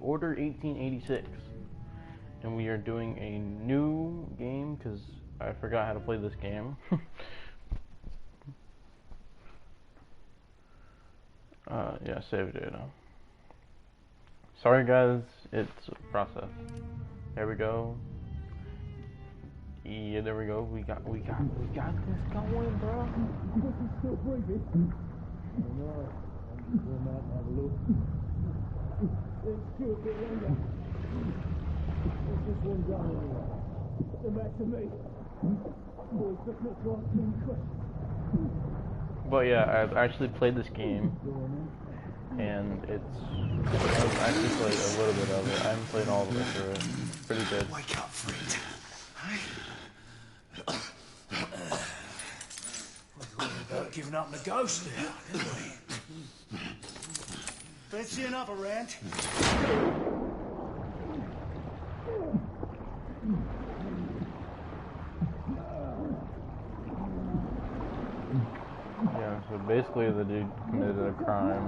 Order 1886. And we are doing a new game because I forgot how to play this game. Yeah, save data. Sorry guys, it's a process. There we go. Yeah, there we go. We got this going, bro. Still breathing. No, I'm going out to have a look. Let's do a bit longer. There's just one guy anyway. Come back to me. Boys, let's not ask too many questions. But yeah, I've actually played this game, and I've actually played a little bit of it. I haven't played all the way through it. It's pretty good. Wake up, friend. We thought about giving up the ghost now, didn't we? Fancy another round? Yeah, so basically the dude committed a crime.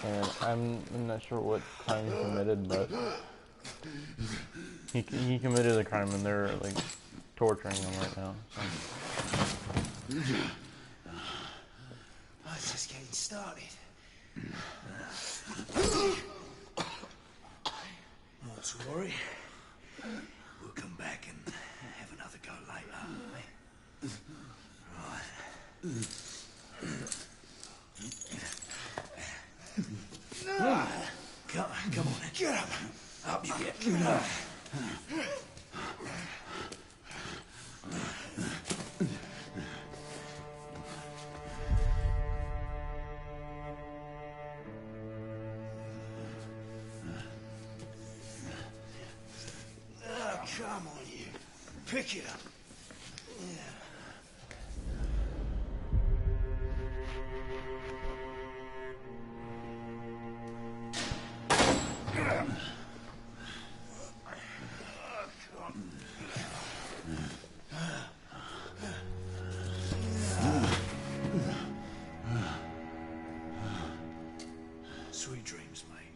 And I'm not sure what crime he committed, but he committed a crime and they're like torturing him right now. So. Oh, it's just getting started. Not to worry. We'll come back and have another go later. Right. Come on, get up. Up you get. Come on, you. Pick it up. Yeah. Sweet dreams, mate.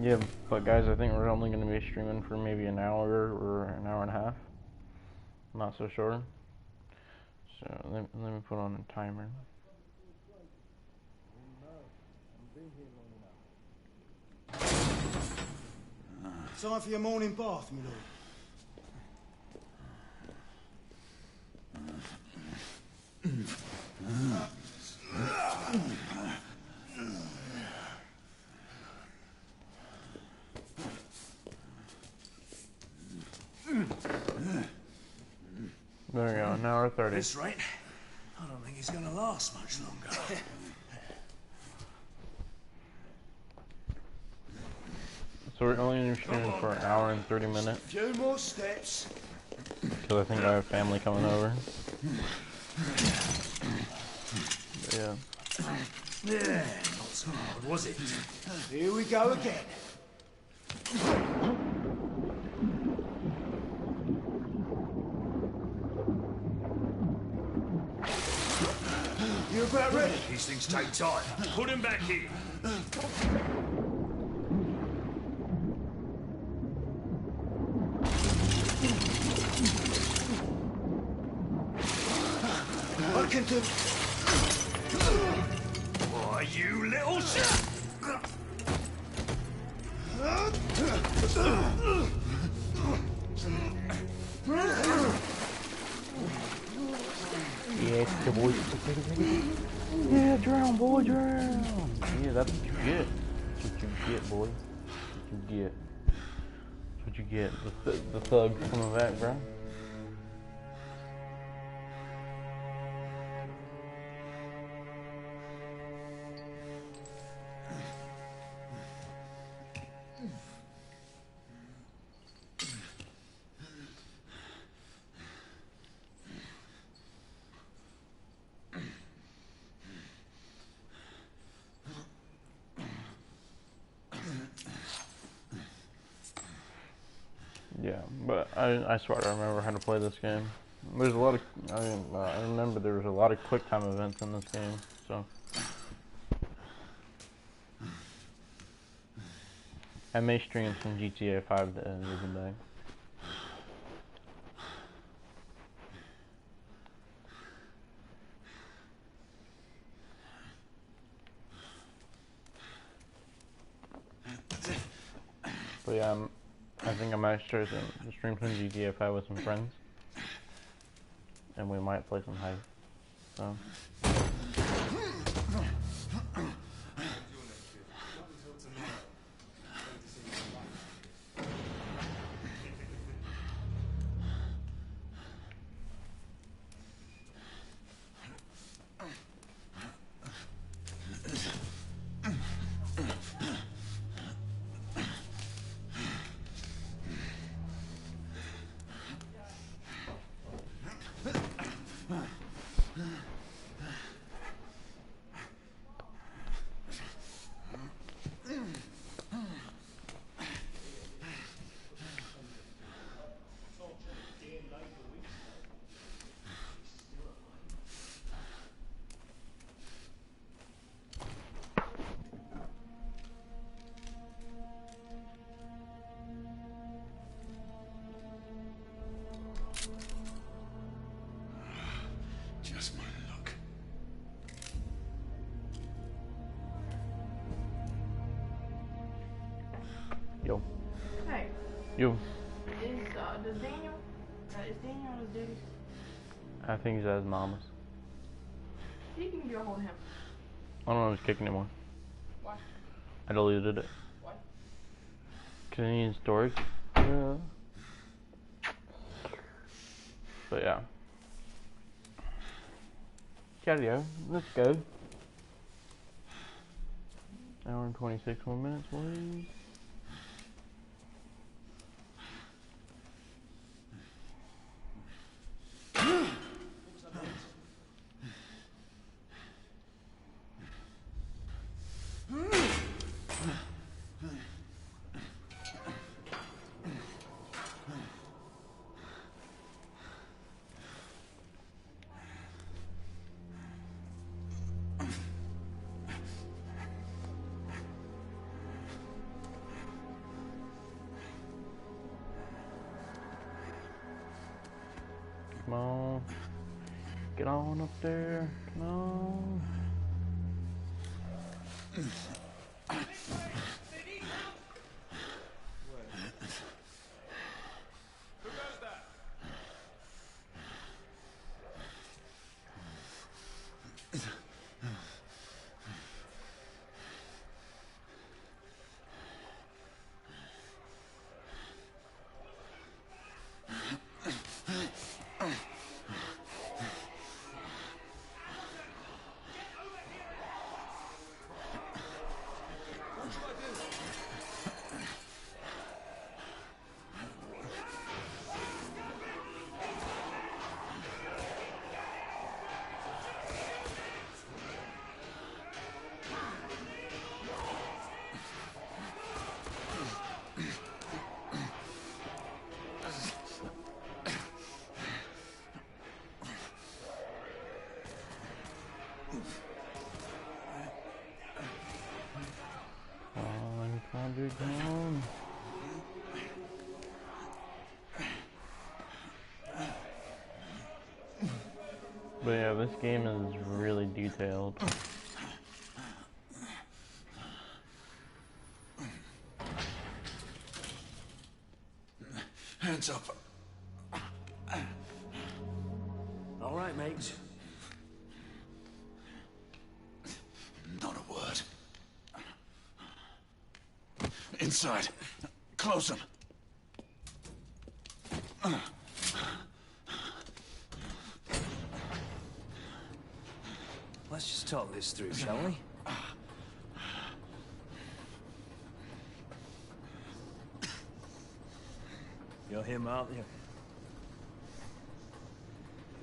Yeah, but guys, I think we're only going to be streaming for maybe an hour or an hour and a half. I'm not so sure. So let me put on a timer. Time for your morning bath, my lord. There we go, an hour 30. At this rate, I don't think he's gonna last much longer. So we're only streaming for an hour and 30 minutes. Few more steps. Because I think I have family coming over. But yeah. Yeah, not so hard, was it? Here we go again. You about ready? These things take time. Put him back in. I can do. Why, you little shit! Yeah, the boy. Yeah, drown, boy, drown. Yeah, that's what you get. That's what you get, boy. That's what you get. That's what you get. The thug coming back, bro. Yeah, but I swear I remember how to play this game. There's a lot of, I remember there was a lot of quick time events in this game, so. I may stream some GTA 5 to end of the day. But yeah, I think I might start to stream some GTA 5 with some friends. And we might play some Heist. So. Just my luck. Yo. Hey, Yo. does Daniel, is Daniel on his duties? I think he's at his mama's. He can get a hold of him. I don't know if he's kicking anymore. Why? I deleted it. Why? Cause he needs storage. Yeah. But yeah. Cardio, let's go. Hour and 26 more minutes, please. Come on. Get on up there. Come on. Come on. But yeah, this game is really detailed. Hands up. All right, mate. Not a word. Inside. Close them. Let's just talk this through, shall we? You're him, aren't you?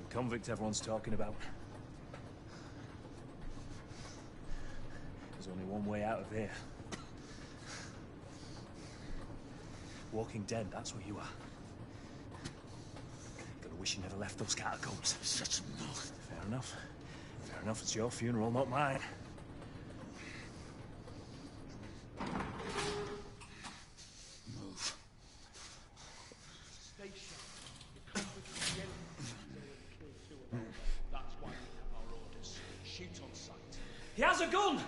The convict everyone's talking about. There's only one way out of here. Walking Dead, that's where you are. Gonna wish wish you never left those catacombs. Such a knock. Fair enough. Fair enough, it's your funeral, not mine. Move. Stay sharp. You can't betray the enemy. Kill two of them. That's why we have our orders. Shoot on sight. He has a gun!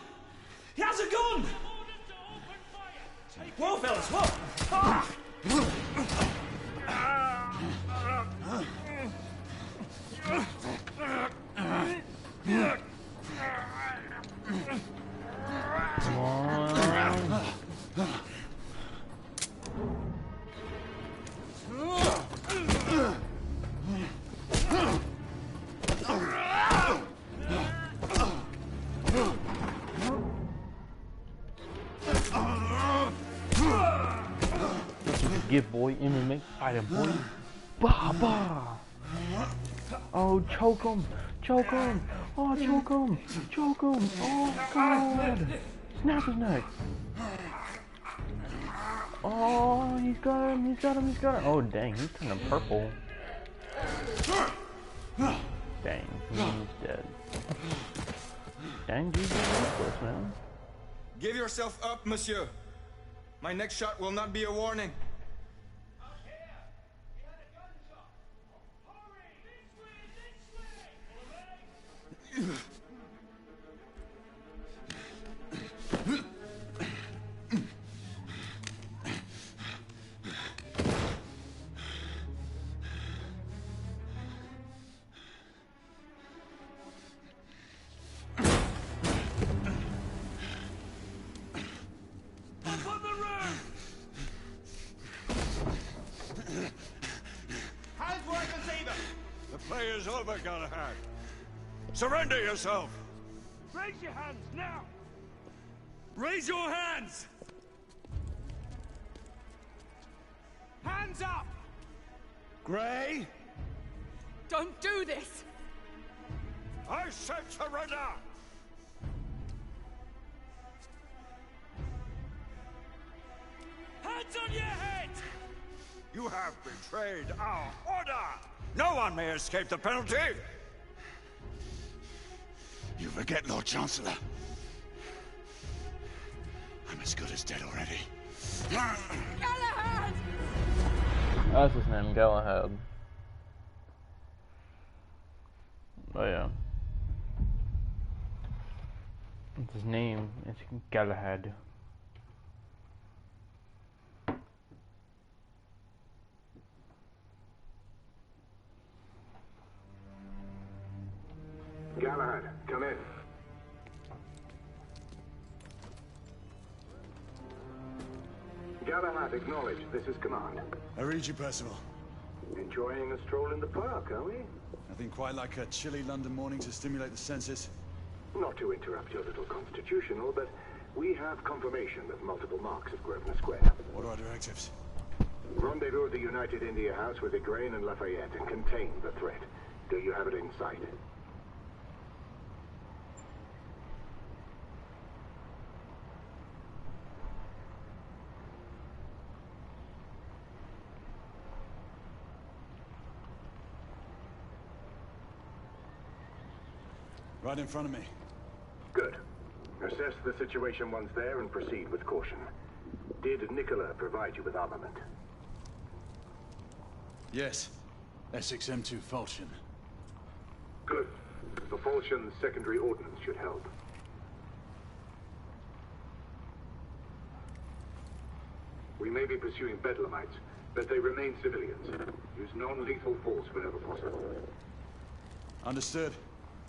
He has a gun! Orders to open fire! Take Whoa, fellas, whoa! Ah! Come on. That's what you get, boy. MMA fighting, boy. Bah, bah. Oh, choke him. Choke him. Oh, choke him. Choke him. Oh, God. Snap his neck. Oh, he's got him. He's got him. He's got him. Oh, dang. He's turning purple. Dang. He's dead. Dang, he's useless, man. Give yourself up, monsieur. My next shot will not be a warning. The play is over, Galahad. Surrender yourself. Raise your hands now! Raise your hands! Hands up! Gray, Don't do this! I said surrender! Hands on your head! You have betrayed our order! No one may escape the penalty! You forget, Lord Chancellor. I'm as good as dead already. Galahad! That's his name, Galahad. Oh yeah. It's his name. It's Galahad. Galahad, come in. Galahad, acknowledge. This is command. I read you, Percival. Enjoying a stroll in the park, are we? Nothing quite like a chilly London morning to stimulate the senses. Not to interrupt your little constitutional, but we have confirmation of multiple marks of Grosvenor Square. What are our directives? Rendezvous at the United India House with Igraine and Lafayette and contain the threat. Do you have it in sight? Right in front of me. Good. Assess the situation once there and proceed with caution. Did Nicola provide you with armament? Yes. Essex M2 Falchion. Good. The Falchion's secondary ordnance should help. We may be pursuing Bedlamites, but they remain civilians. Use non-lethal force whenever possible. Understood.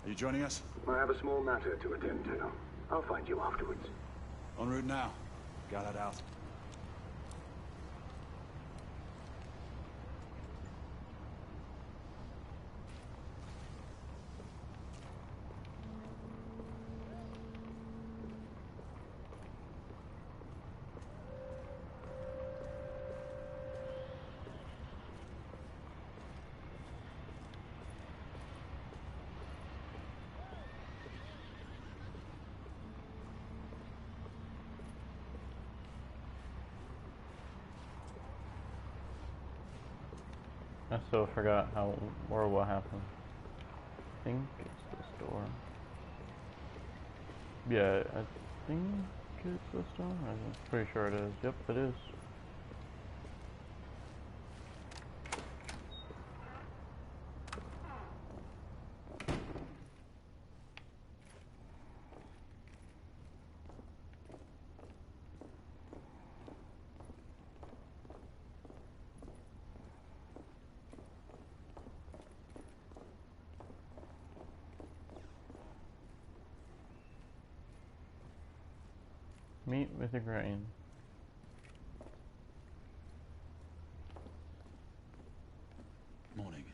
Are you joining us? I have a small matter to attend to. I'll find you afterwards. En route now. Galahad out. I still forgot how or what happened. I think it's this door. Yeah, I think it's this door. I'm pretty sure it is. Yep, it is. Meet with the grain. Morning.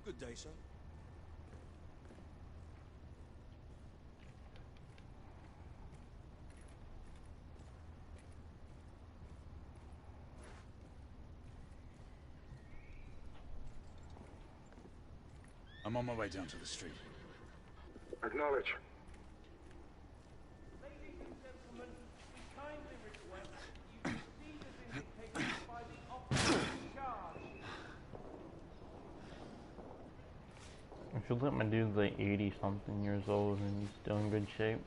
Good day, sir. I'm on my way down to the street. Acknowledge. Ladies and gentlemen, we kindly request you proceed as indicated by the officer in charge. I feel like my dude's like 80 something years old and he's still in good shape.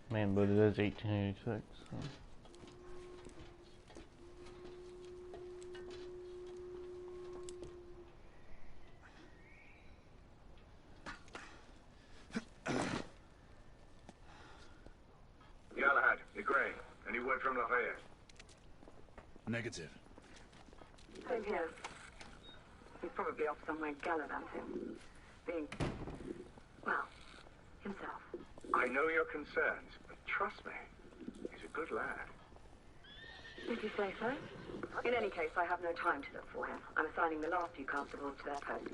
Man, but it is 1886, so. Galahad, you're Gray. Any word from Lafayette? Negative. Same here. He's probably off somewhere gallivanting. Being, well, himself. I know your concerns, but trust me, he's a good lad. Did you say so? In any case, I have no time to look for him. I'm assigning the last few constables to their posts.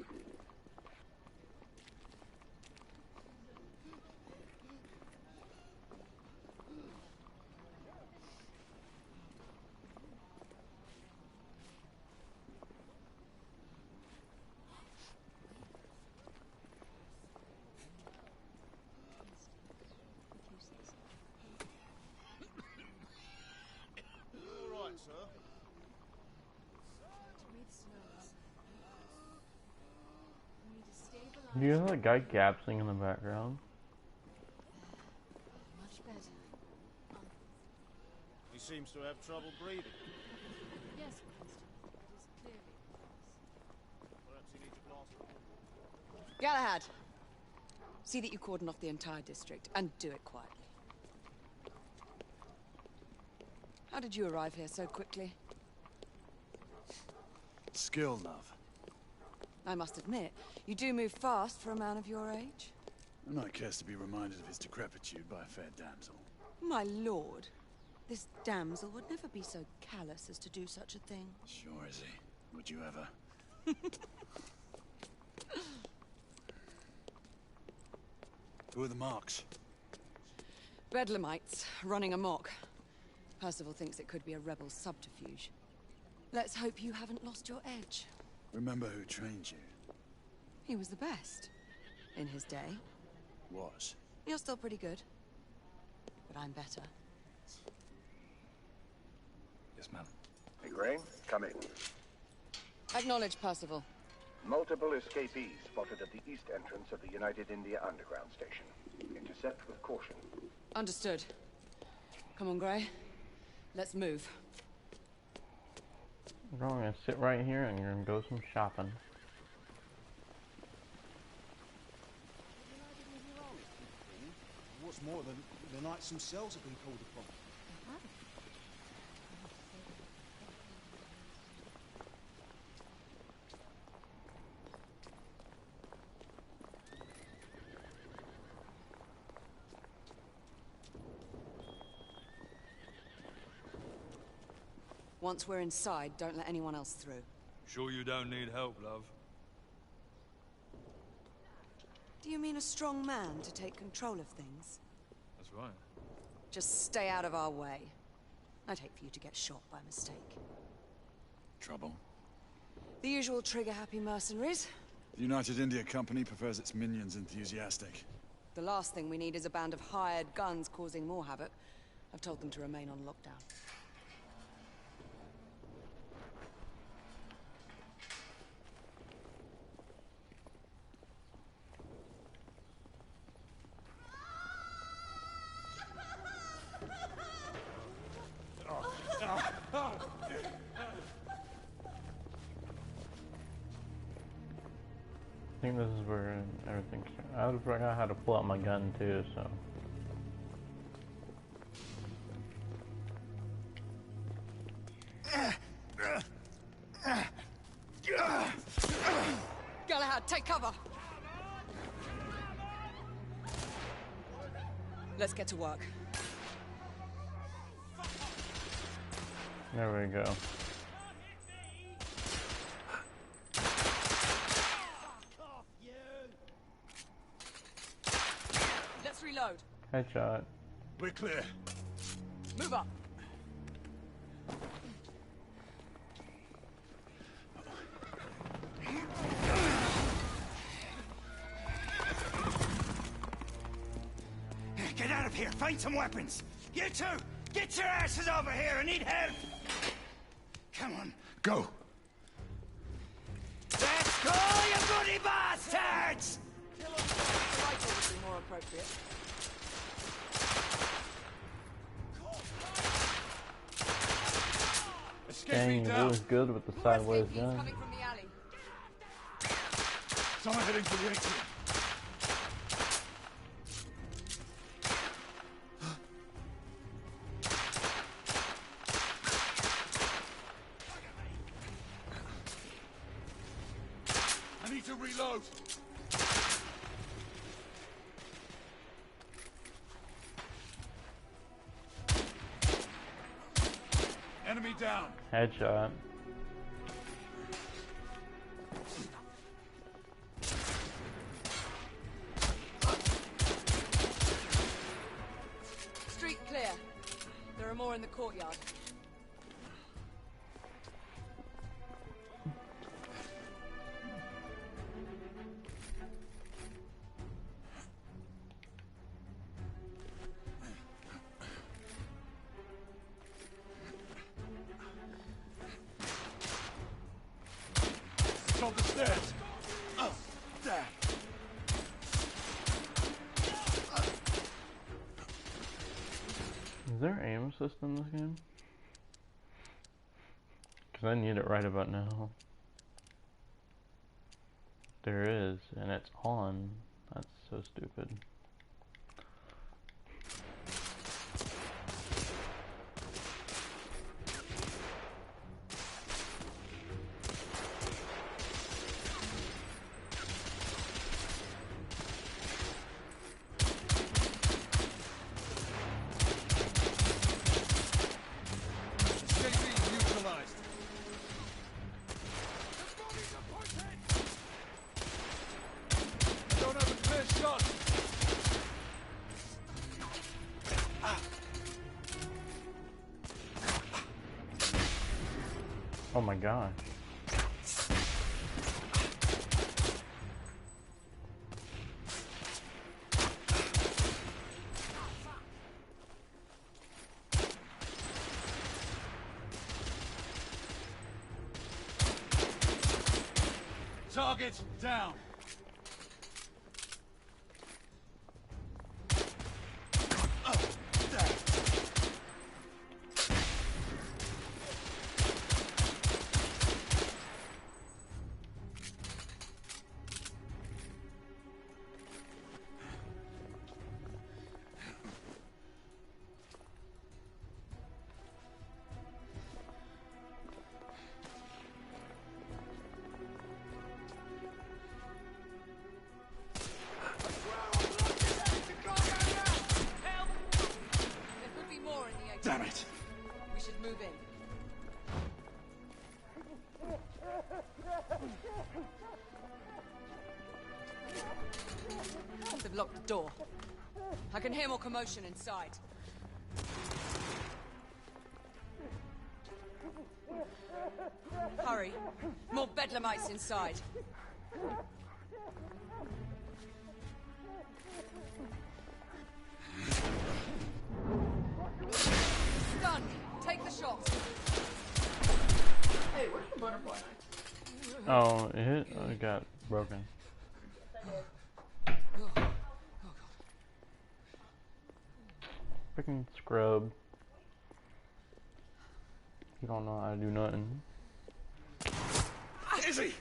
All right, sir. Do you hear that guy gapsing in the background? Much better. He seems to have trouble breathing. Yes, Winston. It is clearly Perhaps he needs a glass of water. Galahad! See that you cordon off the entire district, and do it quietly. How did you arrive here so quickly? Skill, love. I must admit, you do move fast for a man of your age. And I cares to be reminded of his decrepitude by a fair damsel. My lord, this damsel would never be so callous as to do such a thing. Sure is he. Would you ever? Who are the marks? Bedlamites, running amok. Percival thinks it could be a rebel subterfuge. Let's hope you haven't lost your edge. Remember who trained you? He was the best. In his day. Was. You're still pretty good. But I'm better. Yes, ma'am. Hey, Gray, come in. Acknowledge, Percival. Multiple escapees spotted at the east entrance of the United India Underground Station. Intercept with caution. Understood. Come on, Gray. Let's move. We're gonna sit right here and you're gonna go some shopping. What's more, the knights themselves have been called upon. Once we're inside, don't let anyone else through. Sure you don't need help, love? Do you mean a strong man to take control of things? That's right. Just stay out of our way. I'd hate for you to get shot by mistake. Trouble? The usual trigger-happy mercenaries. The United India Company prefers its minions enthusiastic. The last thing we need is a band of hired guns causing more havoc. I've told them to remain on lockdown. I think this is where everything starts. I forgot how to pull out my gun too, so. Galahad, take cover! Let's get to work. There we go. Let's reload. Headshot. We're clear. Move up. Get out of here! Find some weapons! You two! Get your asses over here! I need help! Come on. Go! Let's go, you bloody bastards! The rifle would be more appropriate. Dang, it was good with the sideways gun. Coming from the alley. Someone heading for the atrium. I need to reload. Enemy down. Headshot. Street clear. There are more in the courtyard. On the stairs. There. Is there aim assist in this game? Because I need it right about now. There is, and it's on. That's so stupid. Oh my gosh. Target down. locked the door. I can hear more commotion inside. Hurry. More bedlamites inside. Stunned. Take the shot. Hey, where's the butterfly knife? Oh, it hit? Oh, it got broken. Freaking scrub. You don't know how to do nothing. Izzy!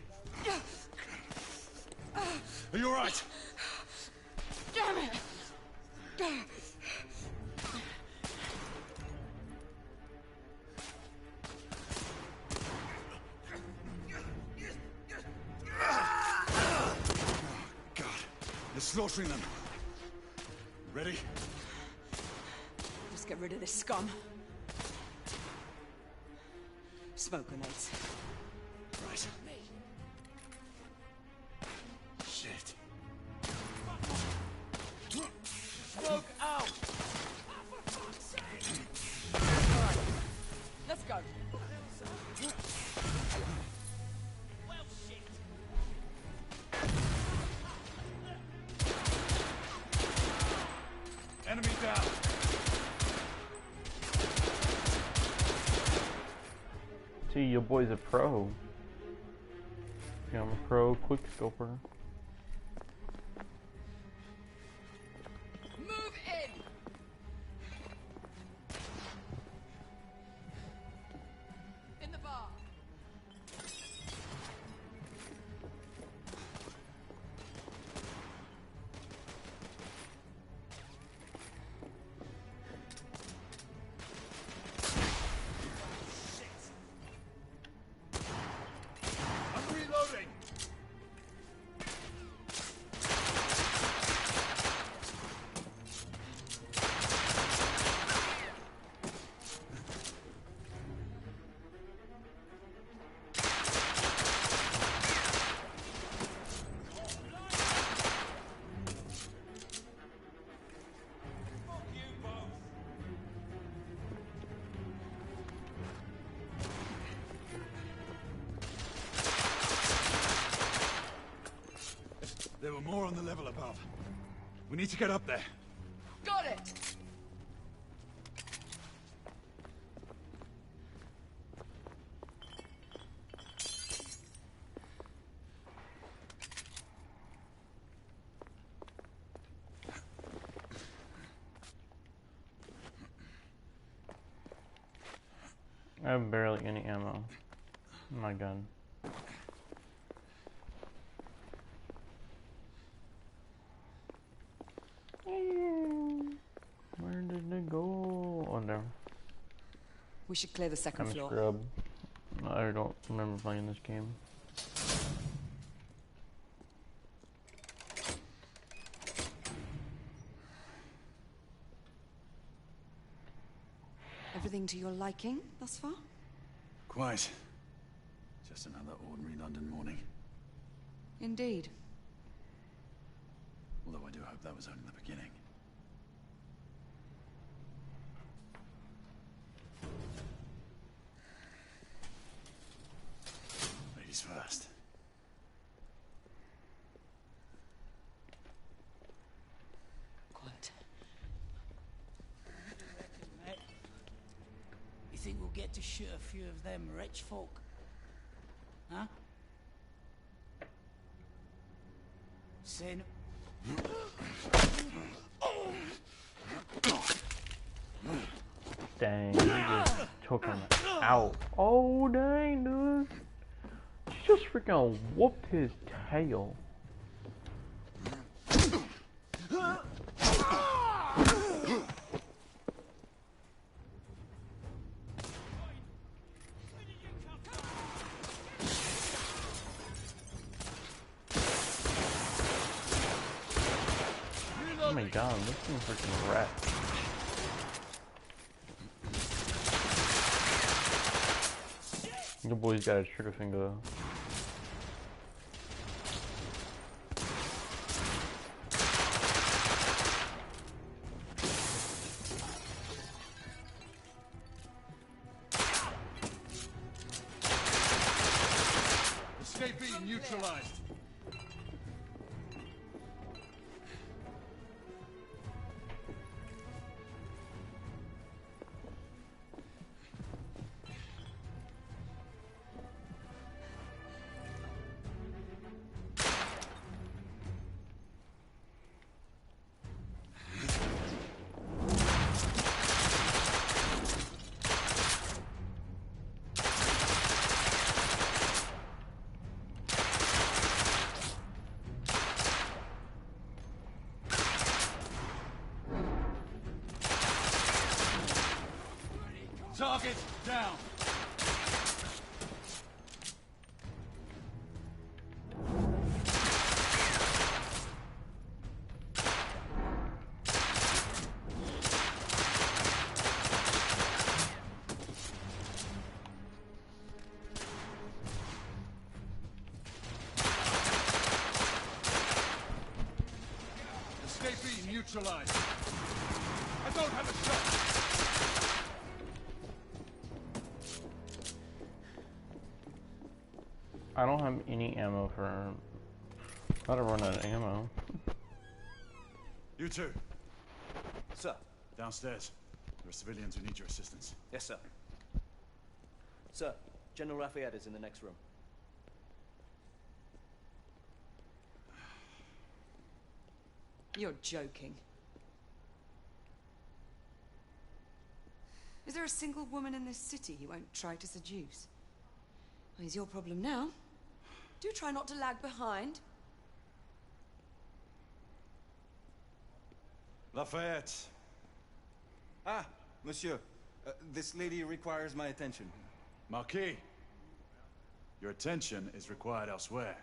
Are you alright? Damn it! God, they're slaughtering them. Ready? Let's get rid of this scum. Smoke grenades. Right. Shit. Smoke out! Alright. Let's go. Enemy down. See, your boy's a pro. Yeah, I'm a pro quickscoper. Move in! In the bar. I'm reloading. There were more on the level above. We need to get up there. Got it! I have barely any ammo. Oh my gun. Where did it go? Oh, there. We should clear the 2nd I'm a floor. scrub. I don't remember playing this game. Everything to your liking thus far? Quite. Just another ordinary London morning. Indeed. Although I do hope that was only the beginning. Ladies first. Quiet. You think we'll get to shoot a few of them rich folk? Huh? Say no. Dang, he just took him out. Oh, dang, dude. She just freaking whooped his tail. Oh my god, this thing's freaking wrecked. Your boy's got a trigger finger. neutralized. Target down. Escapee neutralized. I don't have a shot. I don't have any ammo for... I don't run out of ammo. You two. Sir. Downstairs. There are civilians who need your assistance. Yes, sir. Sir, General Lafayette is in the next room. You're joking. Is there a single woman in this city he won't try to seduce? Well, he's your problem now. Do try not to lag behind. Lafayette. Ah, monsieur. This lady requires my attention. Marquis. Your attention is required elsewhere.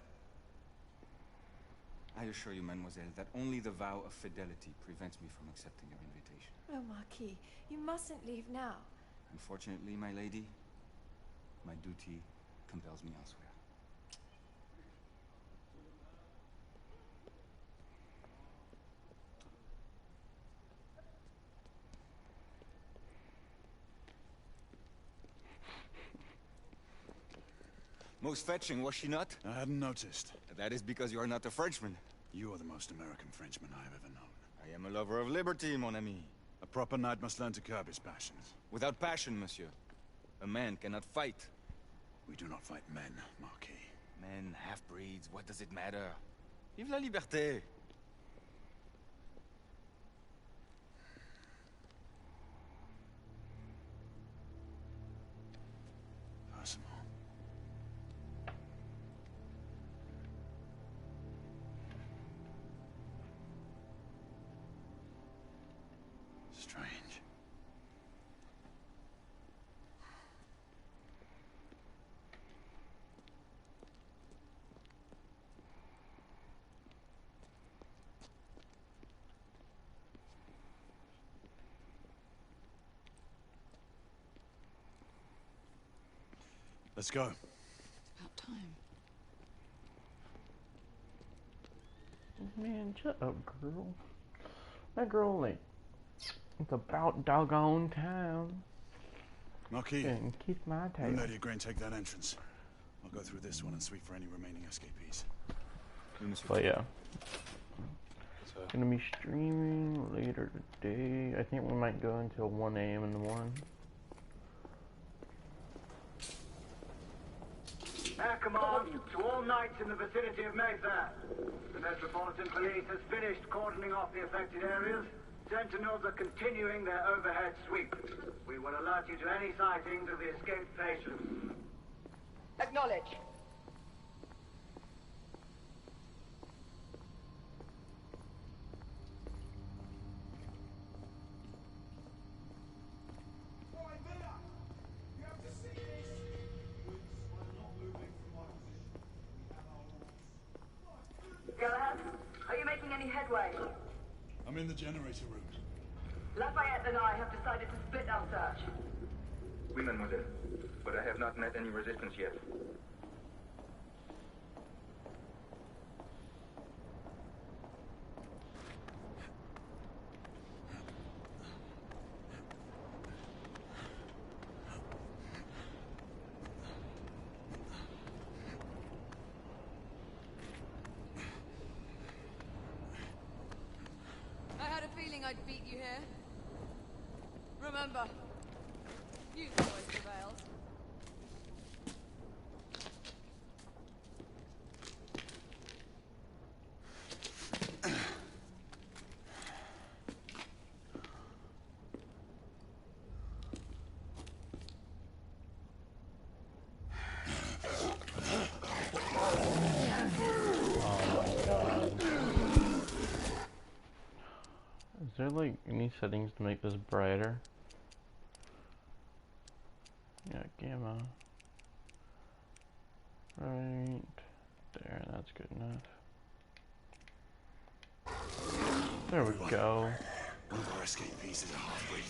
I assure you, mademoiselle, that only the vow of fidelity prevents me from accepting your invitation. Oh, Marquis, you mustn't leave now. Unfortunately, my lady, my duty compels me elsewhere. Most fetching, was she not? I hadn't noticed. That is because you are not a Frenchman. You are the most American Frenchman I have ever known. I am a lover of liberty, mon ami. A proper knight must learn to curb his passions. Without passion, monsieur, a man cannot fight. We do not fight men, Marquis. Men, half-breeds, what does it matter? Vive la liberté! Percival. Strange. Let's go. About time. Man, shut up, girl. That girl, like, it's about doggone time. Marquis, And kiss my tail. you and Lady Grain take that entrance. I'll go through this one and sweep for any remaining escapees. But yeah. Gonna be streaming later today. I think we might go until 1 a.m. in the morning. Air command to all knights in the vicinity of Mayfair. The Metropolitan Police has finished cordoning off the affected areas. Sentinels are continuing their overhead sweep. We will alert you to any sightings of the escaped patients. Acknowledge. Galahad, are you making any headway? I'm in the generator room. Lafayette and I have decided to split our search. Oui, mademoiselle. But I have not met any resistance yet. I'd beat you here? Remember, you've always prevailed. Is there like any settings to make this brighter? Yeah, gamma. Right there, that's good enough. There we go. One of our escapees is a half-breed.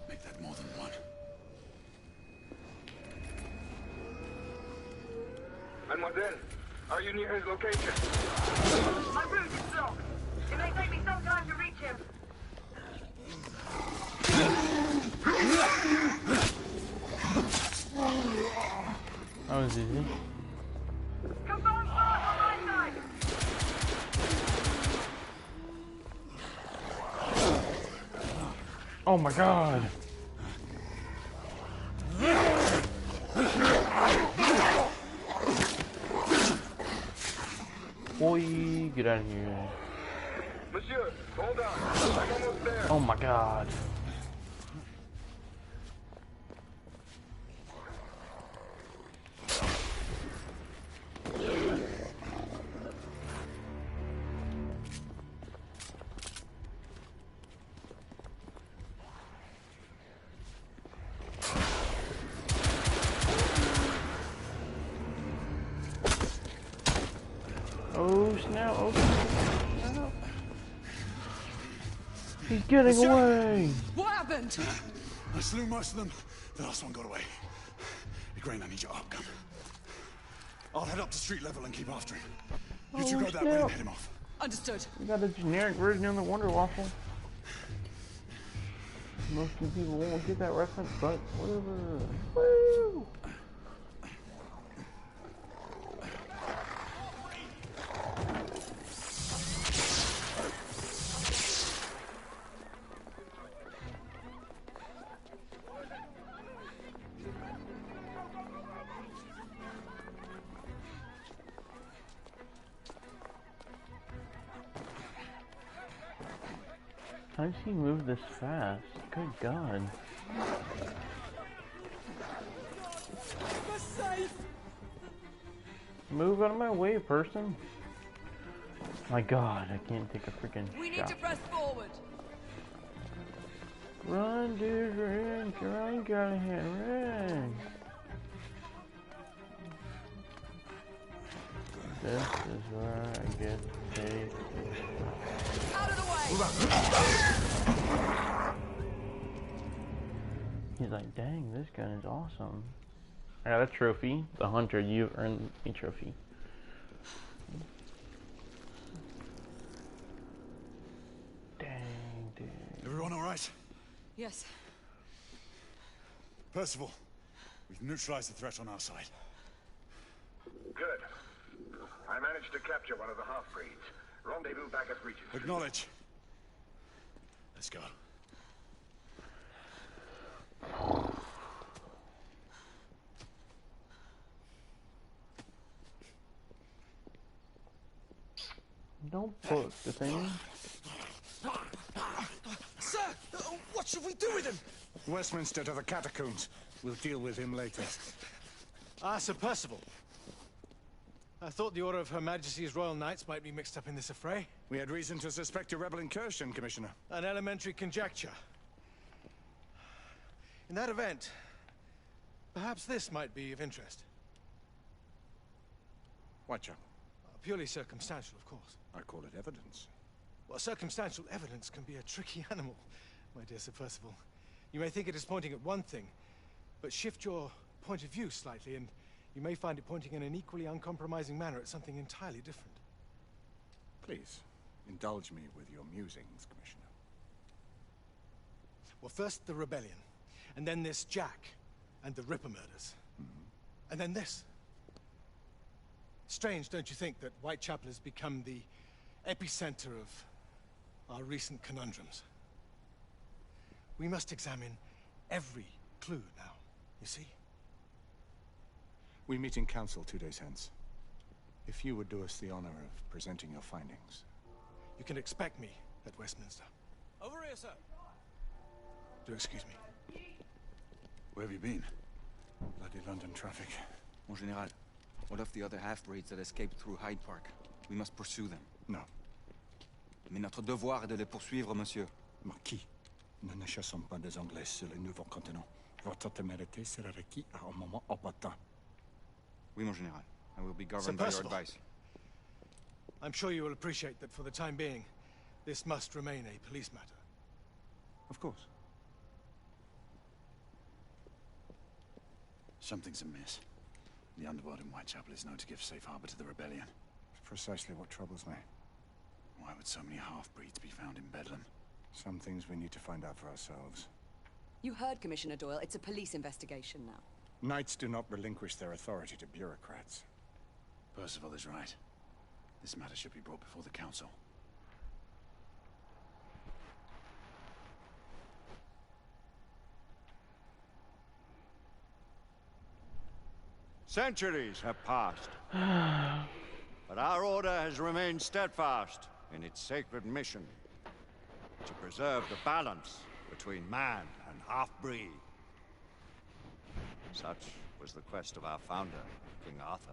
Make that more than one. Mademoiselle, are you near his location? My route is blocked. It may take me some time to reach him. That was easy. Confirm fire on my side. Oh my god! Boy, get out of here. Monsieur, hold on. I'm almost there. Oh my god. Oh snap, oh snap. He's getting away! What happened? I slew most of them. The last one got away. Igraine, I need your arc gun. I'll head up to street level and keep after him. You two go that way and head him off. Understood. We got a generic version of the Wonder Waffle. Most of the people won't get that reference, but whatever. Woo! How does he move this fast? Good God. We're safe! Move out of my way, person. My God, I can't take a freaking We need shot. to press forward. Run, dude, run, run, Callahan, run. This is where I get paid. Out of the way! He's like, dang, this gun is awesome. I got a trophy. The hunter, you've earned a trophy. Dang, dude. Everyone all right? Yes. Percival, we've neutralized the threat on our side. Good. I managed to capture one of the half-breeds. Rendezvous back at Regent. Acknowledge. Let's go. Don't poke the thing. Sir, what should we do with him? Westminster to the catacombs. We'll deal with him later. Ah, Sir Percival. I thought the Order of Her Majesty's Royal Knights might be mixed up in this affray. We had reason to suspect a rebel incursion, Commissioner. An elementary conjecture. In that event, perhaps this might be of interest. What, Joe? Purely circumstantial, of course. I call it evidence. Well, circumstantial evidence can be a tricky animal, my dear Sir Percival. You may think it is pointing at one thing, but shift your point of view slightly, and you may find it pointing in an equally uncompromising manner at something entirely different. Please, indulge me with your musings, Commissioner. Well, first the rebellion, and then this Jack and the Ripper murders. And then this. Strange, don't you think, that Whitechapel has become the epicenter of our recent conundrums? We must examine every clue now, you see? We meet in council 2 days hence. If you would do us the honor of presenting your findings. You can expect me at Westminster. Over here, sir. Do excuse me. Where have you been? Bloody London traffic. Mon Général, what of the other half-breeds that escaped through Hyde Park? We must pursue them. No. Mais notre devoir est de les poursuivre, monsieur. Marquis, nous ne chassons pas des Anglais sur le nouveau continent. Votre témérité sera requise à un moment opportun. Oui, mon Général. I will be Sir governed by your Percival, advice. I'm sure you will appreciate that for the time being, this must remain a police matter. Of course. Something's amiss. The underworld in Whitechapel is known to give safe harbor to the rebellion. It's precisely what troubles me. Why would so many half-breeds be found in Bedlam? Some things we need to find out for ourselves. You heard Commissioner Doyle. It's a police investigation now. Knights do not relinquish their authority to bureaucrats. Percival is right. This matter should be brought before the council. Centuries have passed, but our order has remained steadfast in its sacred mission to preserve the balance between man and half-breed. Such was the quest of our founder, King Arthur.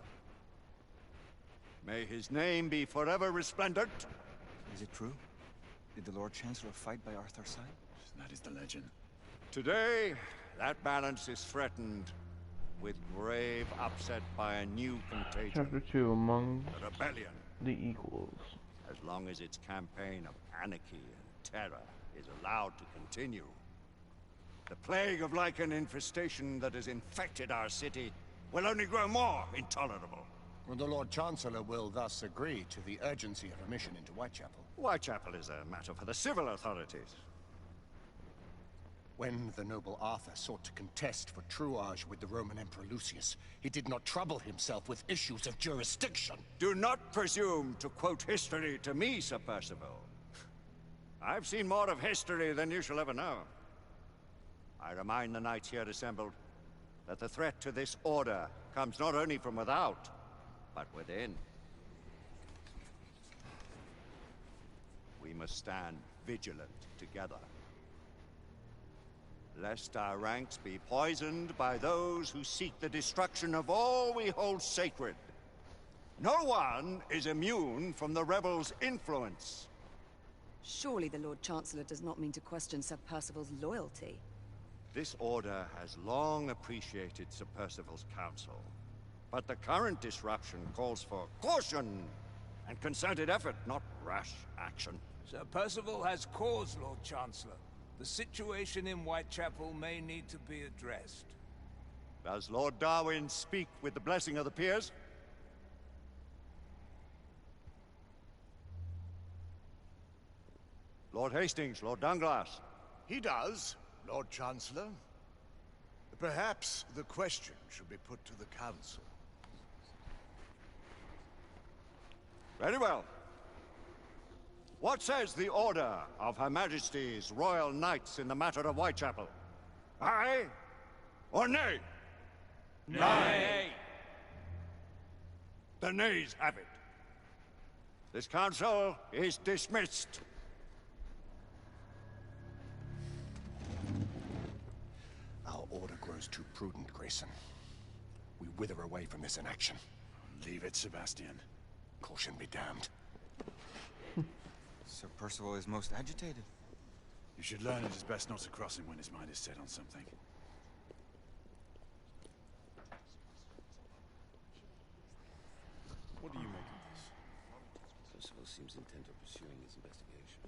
May his name be forever resplendent. Is it true? Did the Lord Chancellor fight by Arthur's side? That is the legend. Today, that balance is threatened with grave upset by a new contagion. Chapter 2, Among the Rebellion. the Equals. As long as its campaign of anarchy and terror is allowed to continue, the plague of Lycan infestation that has infected our city will only grow more intolerable. Well, the Lord Chancellor will thus agree to the urgency of a mission into Whitechapel. Whitechapel is a matter for the civil authorities. When the noble Arthur sought to contest for truage with the Roman Emperor Lucius, he did not trouble himself with issues of jurisdiction. Do not presume to quote history to me, Sir Percival. I've seen more of history than you shall ever know. I remind the knights here assembled that the threat to this order comes not only from without, but within. We must stand vigilant together, lest our ranks be poisoned by those who seek the destruction of all we hold sacred. No one is immune from the rebels' influence. Surely the Lord Chancellor does not mean to question Sir Percival's loyalty. This order has long appreciated Sir Percival's counsel, but the current disruption calls for caution and concerted effort, not rash action. Sir Percival has cause, Lord Chancellor. The situation in Whitechapel may need to be addressed. Does Lord Darwin speak with the blessing of the peers? Lord Hastings, Lord Dunglass. He does, Lord Chancellor. Perhaps the question should be put to the Council. Very well. What says the Order of Her Majesty's Royal Knights in the matter of Whitechapel? Aye or nay? Nay. The nays have it. This council is dismissed. Our order grows too prudent, Grayson. We wither away from this inaction. Leave it, Sebastian. Caution be damned. Sir Percival is most agitated. You should learn it is best not to cross him when his mind is set on something. What do you make of this? Percival seems intent on pursuing his investigation.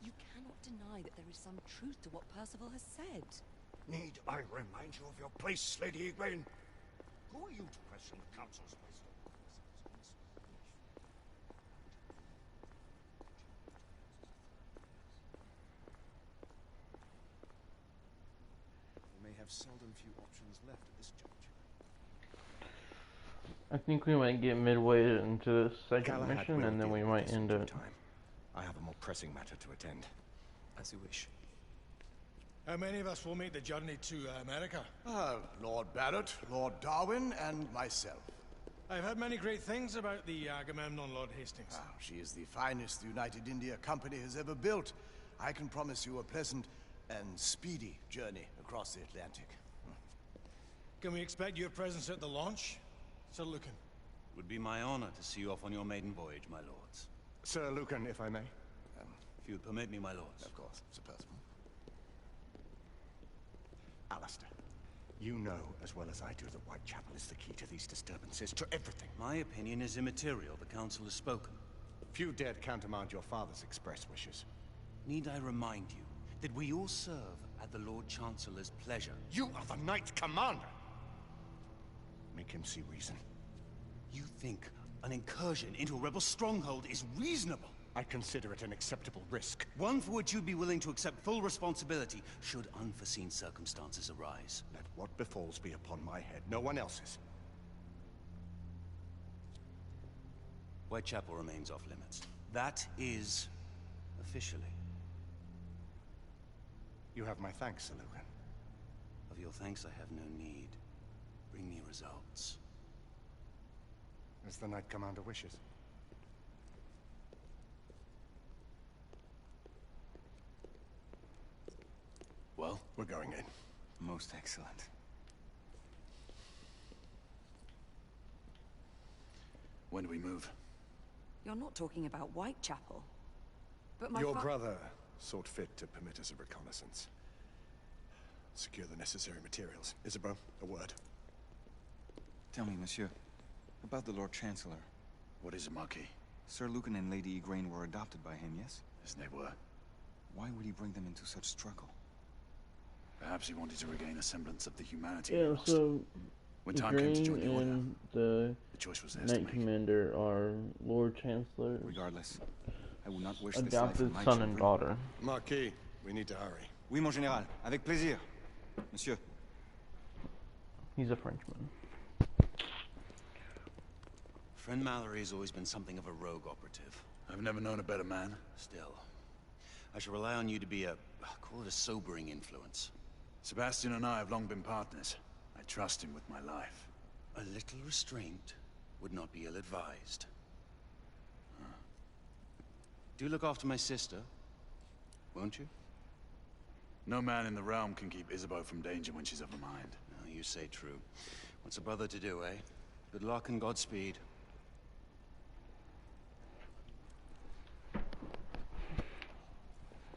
You cannot deny that there is some truth to what Percival has said. Need I remind you of your place, Lady Egwene? Who are you to question the council's wisdom? have seldom few options left at this juncture. I think we might get midway into this second Galahad mission, will and then deal we with might this in end due it. time. I have a more pressing matter to attend. As you wish. How many of us will make the journey to America? Lord Barrett, Lord Darwin, and myself. I've heard many great things about the Agamemnon, Lord Hastings. She is the finest the United India Company has ever built. I can promise you a pleasant and speedy journey across the Atlantic. Can we expect your presence at the launch, Sir Lucan? Would be my honor to see you off on your maiden voyage, my lords. Sir Lucan, if I may. If you would permit me, my lords. Of course, Sir Percival. Alistair, you know as well as I do that Whitechapel is the key to these disturbances, to everything. My opinion is immaterial. The council has spoken. Few dared countermand your father's express wishes. Need I remind you that we all serve at the Lord Chancellor's pleasure? You are the Knight Commander! Make him see reason. You think an incursion into a rebel stronghold is reasonable? I consider it an acceptable risk. One for which you'd be willing to accept full responsibility should unforeseen circumstances arise. Let what befalls be upon my head, no one else's. Whitechapel remains off limits. That is officially. You have my thanks, Sir Lucan. Of your thanks I have no need. Bring me results. As the Knight Commander wishes. Well? We're going in. Most excellent. When do we move? You're not talking about Whitechapel. But my Your brother sought fit to permit us a reconnaissance. Secure the necessary materials. Isabeau, a word. Tell me, monsieur, about the Lord Chancellor. What is it, Marquis? Sir Lucan and Lady Igraine were adopted by him, yes? Yes, they were. Why would he bring them into such struggle? Perhaps he wanted to regain a semblance of the humanity Yeah, he lost. so When time came to join the Order, and the choice was theirs to Knight make. Commander are Lord Chancellor. Regardless, I will not wish this life adopted for my son and children. daughter. Marquis, we need to hurry. Oui, mon général. Avec plaisir. Monsieur. He's a Frenchman. Friend Mallory has always been something of a rogue operative. I've never known a better man. Still, I shall rely on you to be call it a sobering influence. Sebastian and I have long been partners. I trust him with my life. A little restraint would not be ill-advised. Do look after my sister, won't you? No man in the realm can keep Isabeau from danger when she's of a mind. No, you say true. What's a brother to do, eh? Good luck and Godspeed.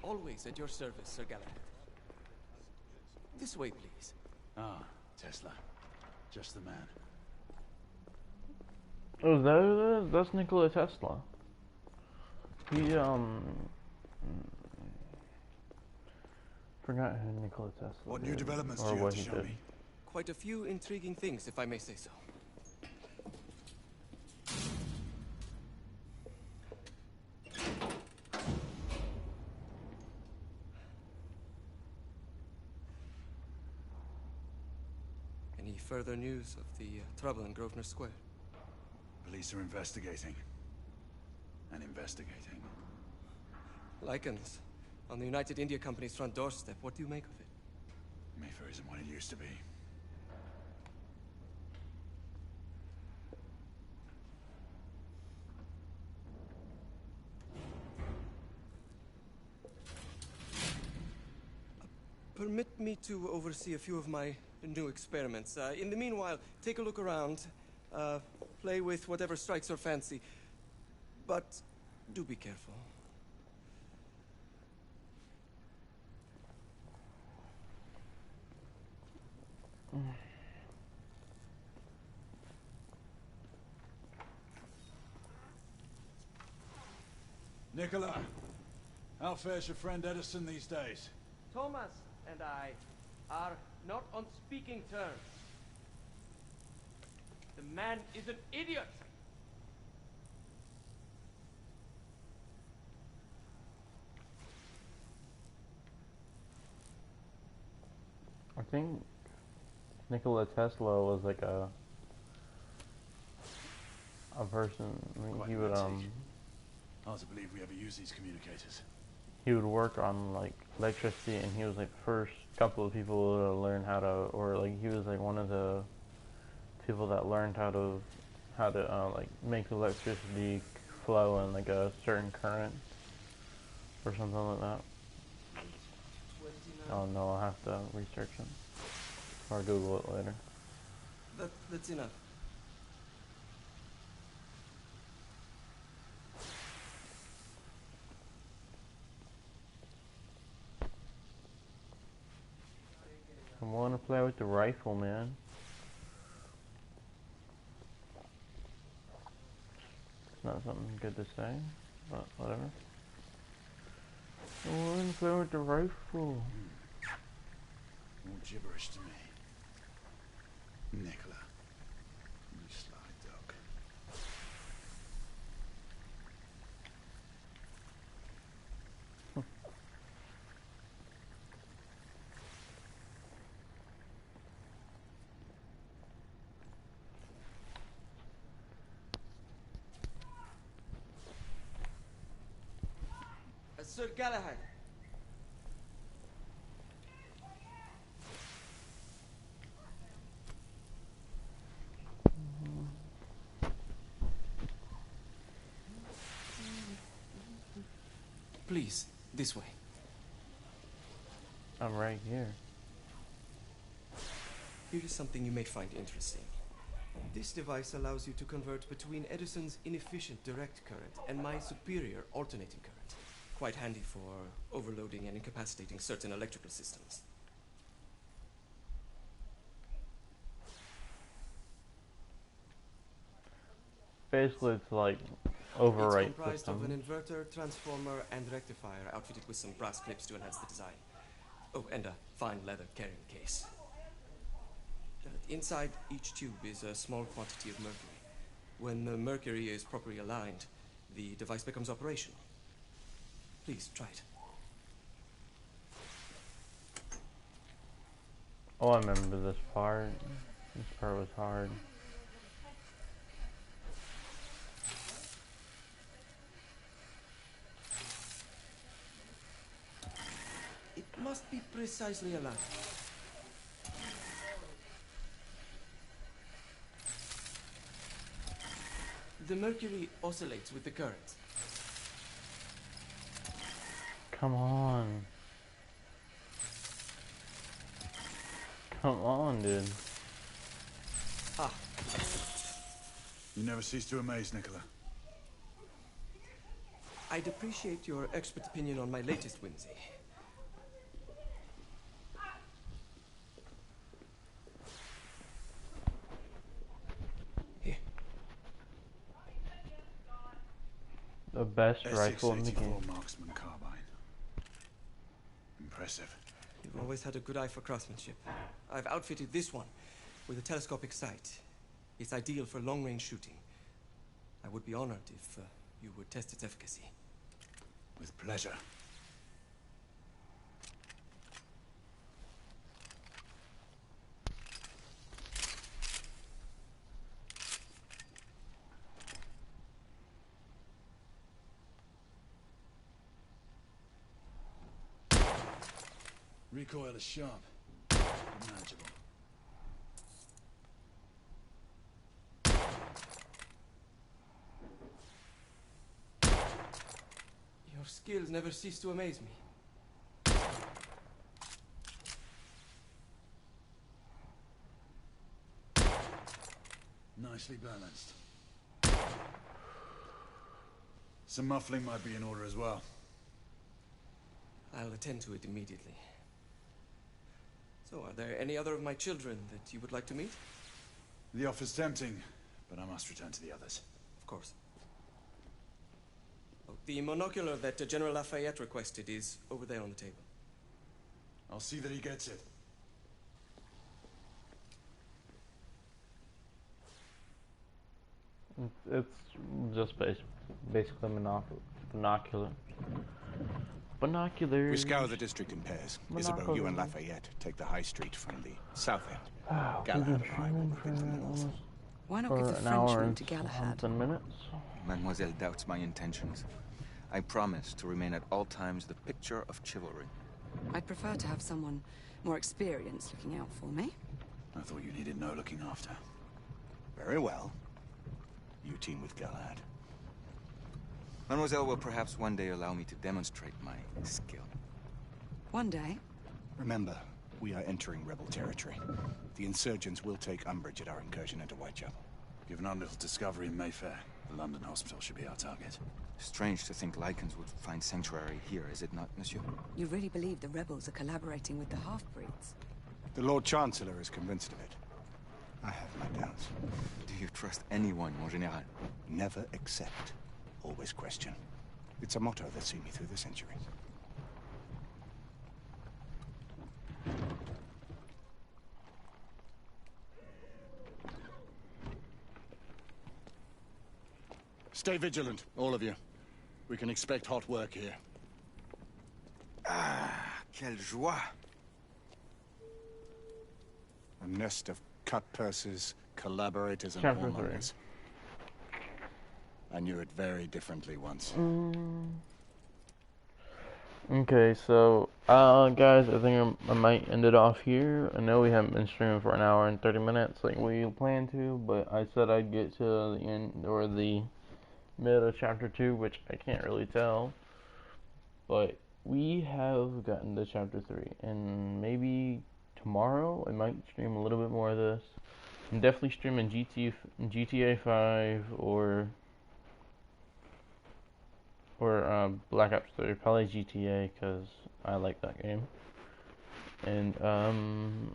Always at your service, Sir Galahad. This way, please. Ah, Tesla. Just the man. Oh, that's Nikola Tesla. He forgot who Nikola Tesla. What new is, developments or do you have what to he show did. me? Quite a few intriguing things, if I may say so. Any further news of the trouble in Grosvenor Square? Police are investigating. And investigating. Lycans, on the United India Company's front doorstep. What do you make of it? Mayfair isn't what it used to be. Permit me to oversee a few of my new experiments. In the meanwhile, take a look around. Play with whatever strikes your fancy. But do be careful. Nicola, how fares your friend Edison these days? Thomas and I are not on speaking terms. The man is an idiot. I think Nikola Tesla was like a person. I mean, Quite he would romantic. Hard to believe we ever use these communicators. he would work on like electricity, and he was like the first couple of people to learn how to, or like he was like one of the people that learned how to like make electricity flow in like a certain current or something like that. Oh no, I'll have to research it or Google it later. That's enough. I want to play with the rifle, man. It's not something good to say, but whatever. I want to play with the rifle. More gibberish to me. Nicola, you sly dog. Sir Galahad. Please, this way. I'm right here. Here is something you may find interesting. This device allows you to convert between Edison's inefficient direct current and my superior alternating current. Quite handy for overloading and incapacitating certain electrical systems. Basically, it's like overwrite It's comprised system. of an inverter, transformer, and rectifier outfitted with some brass clips to enhance the design. Oh, and a fine leather carrying case. Inside each tube is a small quantity of mercury. When the mercury is properly aligned, the device becomes operational. Please, try it. Oh, I remember this part. This part was hard. It must be precisely aligned. The mercury oscillates with the current. Come on. Come on, dude. Ah. You never cease to amaze, Nicola. I'd appreciate your expert opinion on my latest whimsy. The best rifle in the game. S684 marksman carbine. Impressive. You've always had a good eye for craftsmanship. I've outfitted this one with a telescopic sight. It's ideal for long-range shooting. I would be honored if you would test its efficacy. With pleasure. Recoil is sharp. Manageable. Your skills never cease to amaze me. Nicely balanced. Some muffling might be in order as well. I'll attend to it immediately. So, are there any other of my children that you would like to meet? The offer's tempting, but I must return to the others. Of course. Oh, the monocular that General Lafayette requested is over there on the table. I'll see that he gets it. It's just basically binocular. Binoculars. We scour the district in pairs. Isabeau, you and Lafayette take the high street from the south end. Galahad and I will move into the north. Why not give the Frenchman to Galahad? Mademoiselle doubts my intentions. I promise to remain at all times the picture of chivalry. I'd prefer to have someone more experienced looking out for me. I thought you needed no looking after. Very well. You team with Galahad. Mademoiselle will perhaps one day allow me to demonstrate my skill. One day? Remember, we are entering rebel territory. The insurgents will take umbrage at our incursion into Whitechapel. Given our little discovery in Mayfair, the London hospital should be our target. Strange to think Lycans would find sanctuary here, is it not, monsieur? You really believe the rebels are collaborating with the half-breeds? The Lord Chancellor is convinced of it. I have my doubts. Do you trust anyone, mon général? Never accept. Always question. It's a motto that's seen me through the centuries. Stay vigilant, all of you. We can expect hot work here. Ah, quelle joie! A nest of cut-pursers, collaborators, and Chapter warmongers. I knew it very differently once. Okay, so, guys, I think I might end it off here. I know we haven't been streaming for an hour and 30 minutes like we planned to, but I said I'd get to the end, or the mid of chapter 2, which I can't really tell. But we have gotten to chapter 3, and maybe tomorrow I might stream a little bit more of this. I'm definitely streaming GTA 5 or Black Ops 3, probably GTA, because I like that game. And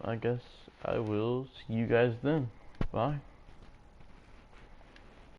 I guess I will see you guys then. Bye.